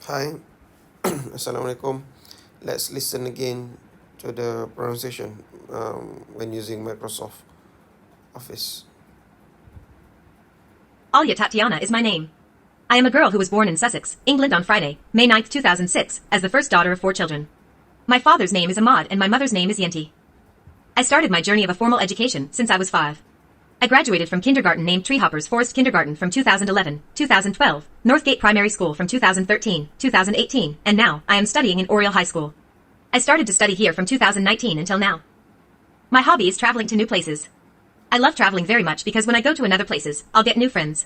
Hi, Assalamualaikum. Let's listen again to the pronunciation when using Microsoft Office. Alia Tatiana is my name. I am a girl who was born in Sussex, England on Friday, May 9th, 2006, as the first daughter of 4 children. My father's name is Ahmad and my mother's name is Yenti. I started my journey of a formal education since I was 5. I graduated from kindergarten named Treehoppers Forest Kindergarten from 2011, 2012, Northgate Primary School from 2013, 2018, and now I am studying in Oriel High School. I started to study here from 2019 until now. My hobby is traveling to new places. I love traveling very much because when I go to another places, I'll get new friends.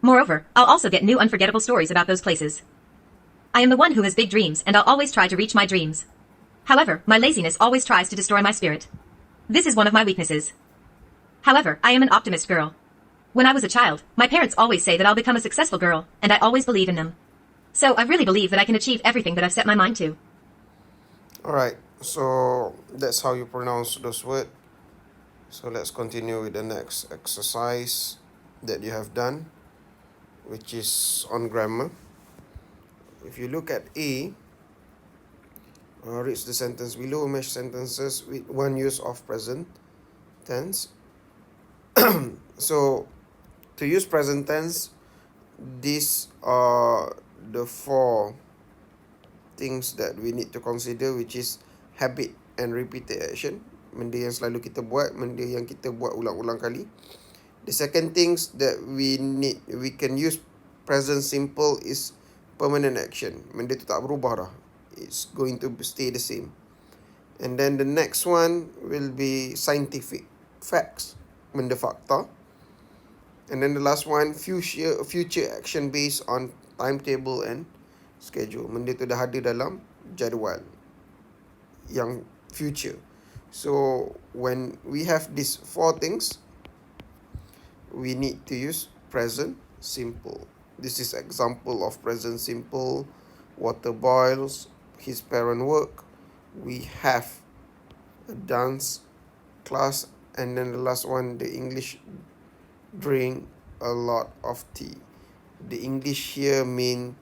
Moreover, I'll also get new unforgettable stories about those places. I am the one who has big dreams and I'll always try to reach my dreams. However, my laziness always tries to destroy my spirit. This is one of my weaknesses. However, I am an optimist girl. When I was a child, my parents always say that I'll become a successful girl, and I always believe in them. So I really believe that I can achieve everything that I've set my mind to. Alright, so that's how you pronounce those words. So let's continue with the next exercise that you have done, which is on grammar. If you look at A, read the sentence below, match sentences with one use of present tense. So to use present tense, these are the four things that we need to consider, which is habit and repeated action. Benda yang selalu kita buat, benda yang kita buat ulang-ulang kali. The second things that we can use present simple is permanent action. Benda tu tak berubah dah. It's going to stay the same. And then the next one will be scientific facts, benda fakta. And then the last one, future action based on timetable and schedule. Benda tu dah ada dalam jadual yang future. So when we have these four things, we need to use present simple. This is example of present simple. Water boils, his parent work, we have a dance class, and then the last one, the English drink a lot of tea. The English here mean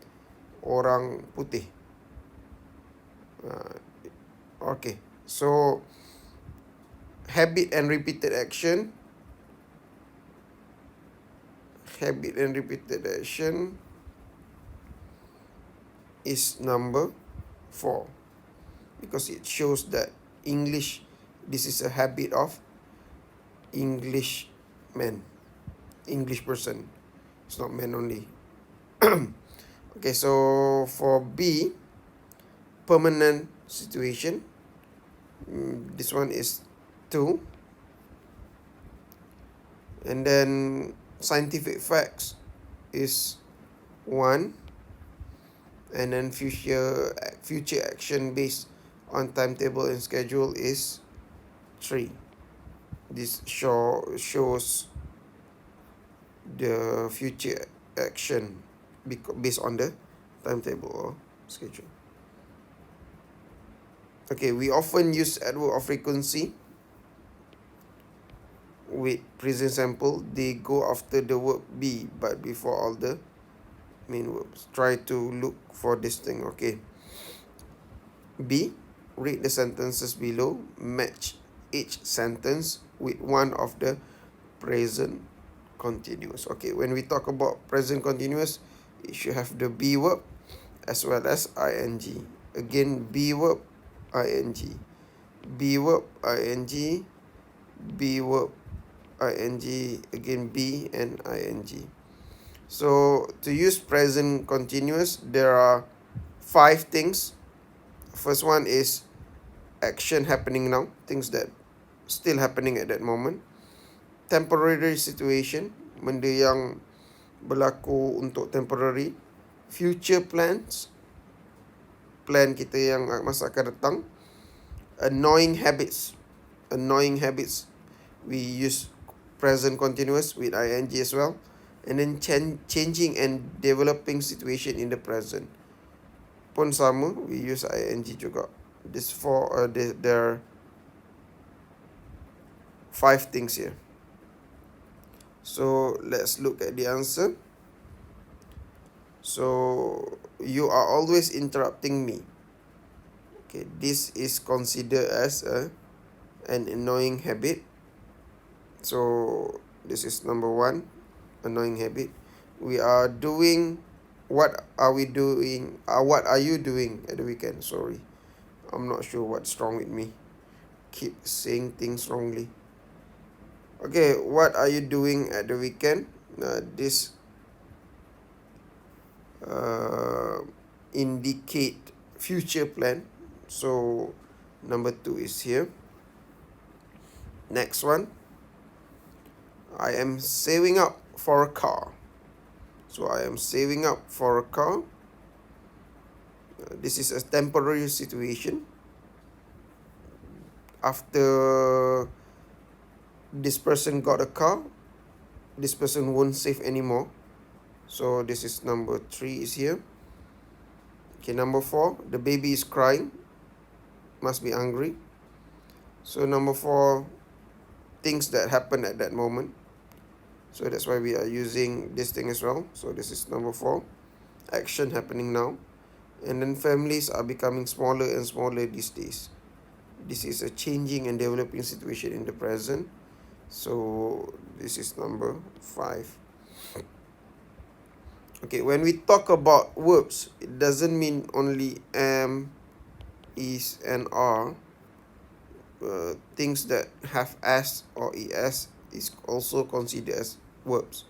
orang putih. Okay, so habit and repeated action. Habit and repeated action is number 4 because it shows that English, this is a habit of English man, English person. It's not man only. Okay, so for B, permanent situation, this one is 2. And then scientific facts is 1. And then future action based on timetable and schedule is 3. This shows the future action based on the timetable or schedule. Okay, we often use adverb of frequency with present simple. They go after the verb be but before all the main verbs. Try to look for this thing. Okay, B, read the sentences below, match each sentence with one of the present continuous. Okay, when we talk about present continuous, it should have the be verb as well as ing. Again, be verb, ing, be verb, ing, be verb, ing, again be and ing. So to use present continuous, there are 5 things. First one is action happening now, things that still happening at that moment. Temporary situation, benda yang berlaku untuk temporary. Future plans, plan kita yang masa akan datang. Annoying habits, we use present continuous with ing as well. And then changing and developing situation in the present pun sama, we use ing juga. This there are 5 things here. So let's look at the answer. So you are always interrupting me. Okay, this is considered as an annoying habit. So this is number 1, annoying habit. We are doing, what are we doing? What are you doing at the weekend? Sorry, I'm not sure what's wrong with me. Keep saying things wrongly. Okay, what are you doing at the weekend? This indicate future plan. So number 2 is here. Next one, I am saving up for a car. So I am saving up for a car. This is a temporary situation. After this person got a car, this person won't save anymore. So this is number 3 is here. Okay, number 4, the baby is crying, must be hungry. So number 4, things that happen at that moment. So that's why we are using this thing as well. So this is number 4, action happening now. And then families are becoming smaller and smaller these days. This is a changing and developing situation in the present. So this is number 5. Okay, when we talk about verbs, it doesn't mean only am, is, and are. Things that have s or es is also considered as verbs.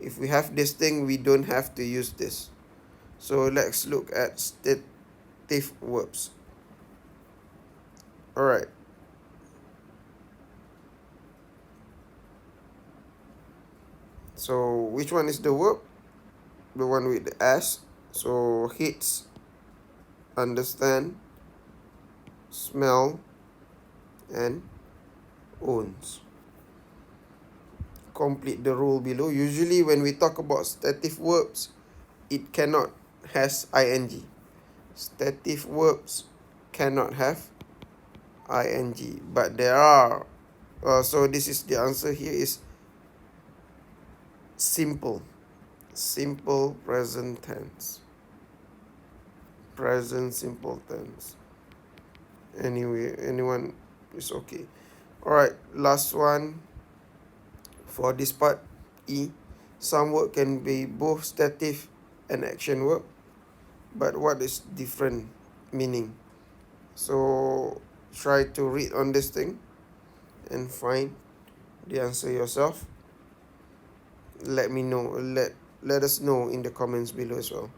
If we have this thing, we don't have to use this. So let's look at stative verbs. Alright. So which one is the verb? The one with the s. So hits, understand, smell, and owns. Complete the rule below. Usually when we talk about stative verbs, it cannot has ing. Stative verbs cannot have ing, but there are. So this is the answer here is simple present tense, present simple tense. Anyway, anyone is okay. Alright, last one for this part, E. Some work can be both stative and action work, but what is different meaning? So try to read on this thing and find the answer yourself. Let me know, let us know in the comments below as well.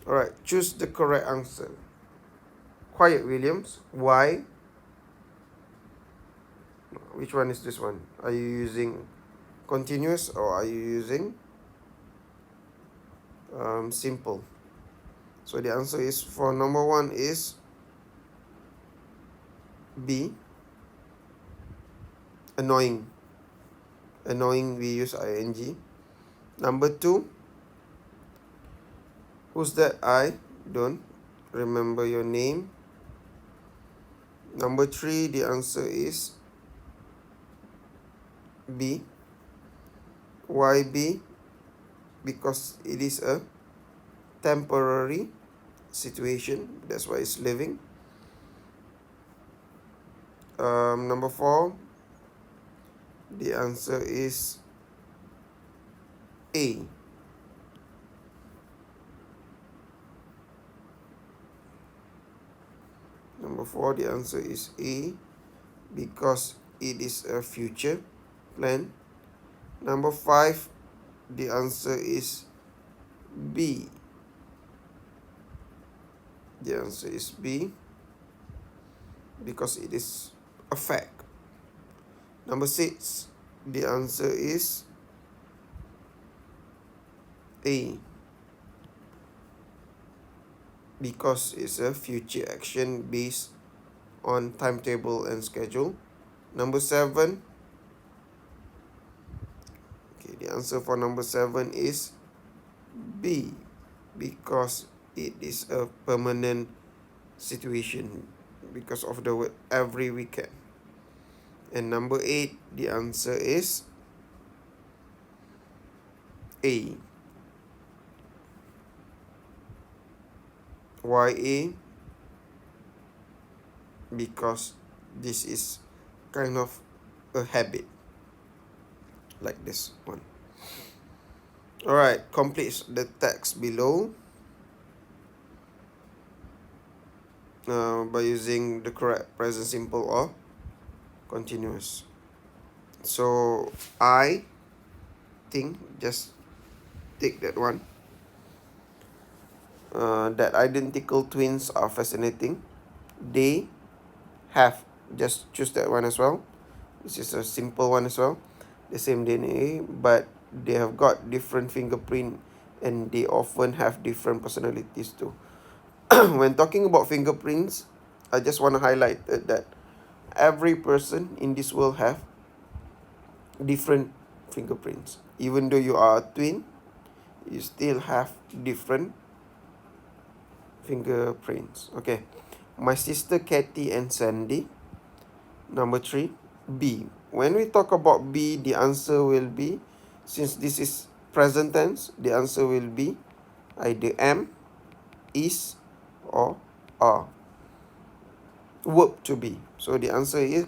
Alright, choose the correct answer. Quiet Williams. Why? Which one is this one? Are you using continuous or are you using simple? So the answer is for number 1 is B. Annoying. Annoying, we use ing. Number 2, who's that? I don't remember your name. Number 3, the answer is B. Why B? Because it is a temporary situation. That's why it's living. Number 4, the answer is A. Number 4, the answer is A, because it is a future plan. Number 5, the answer is B. The answer is B, because it is a fact. Number 6, the answer is A, because it's a future action based on timetable and schedule. Number 7, okay, the answer for number 7 is B, because it is a permanent situation because of the word every weekend. And number 8, the answer is A. Why A? Because this is kind of a habit, like this one. Alright, complete the text below by using the correct present simple or continuous. So I think, just take that one. That identical twins are fascinating. They have, just choose that one as well. This is a simple one as well. The same DNA, but they have got different fingerprint and they often have different personalities too. When talking about fingerprints, I just want to highlight that every person in this world have different fingerprints. Even though you are a twin, you still have different fingerprints. Okay. My sister Kathy and Sandy. Number 3, B. When we talk about B, the answer will be, since this is present tense, the answer will be either am, is, or are. Verb to be. So the answer is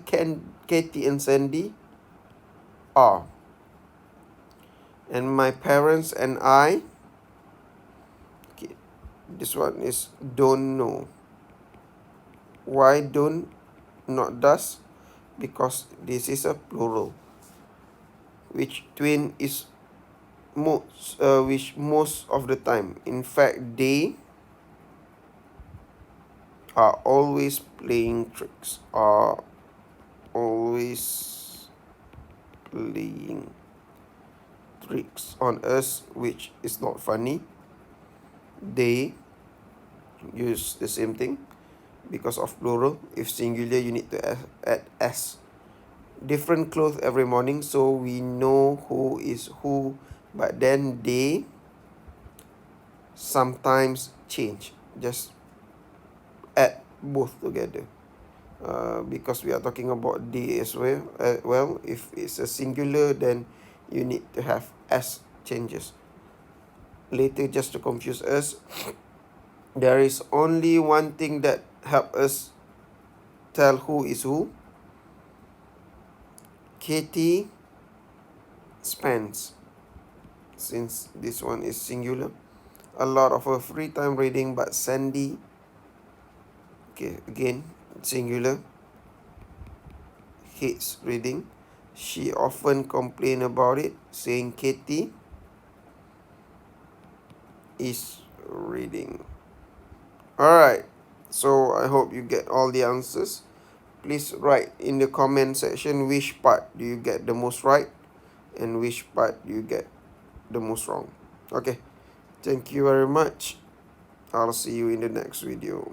Katie and Sandy are. And my parents and I, okay, this one is don't know. Why don't, not does? Because this is a plural. Which twin is which most of the time. In fact, they are always playing tricks. Are always playing tricks on us, which is not funny. They use the same thing because of plural. If singular, you need to add s. Different clothes every morning, so we know who is who, but then they sometimes change. Just add both together. Because we are talking about they as well. Well, if it's a singular, then you need to have s changes. Later, just to confuse us, there is only one thing that help us tell who is who. Katie spends, since this one is singular, a lot of her free time reading, but Sandy, okay, again, singular, hates reading. She often complain about it, saying Katie is reading. Alright, so I hope you get all the answers. Please write in the comment section which part do you get the most right and which part do you get the most wrong. Okay, thank you very much. I'll see you in the next video.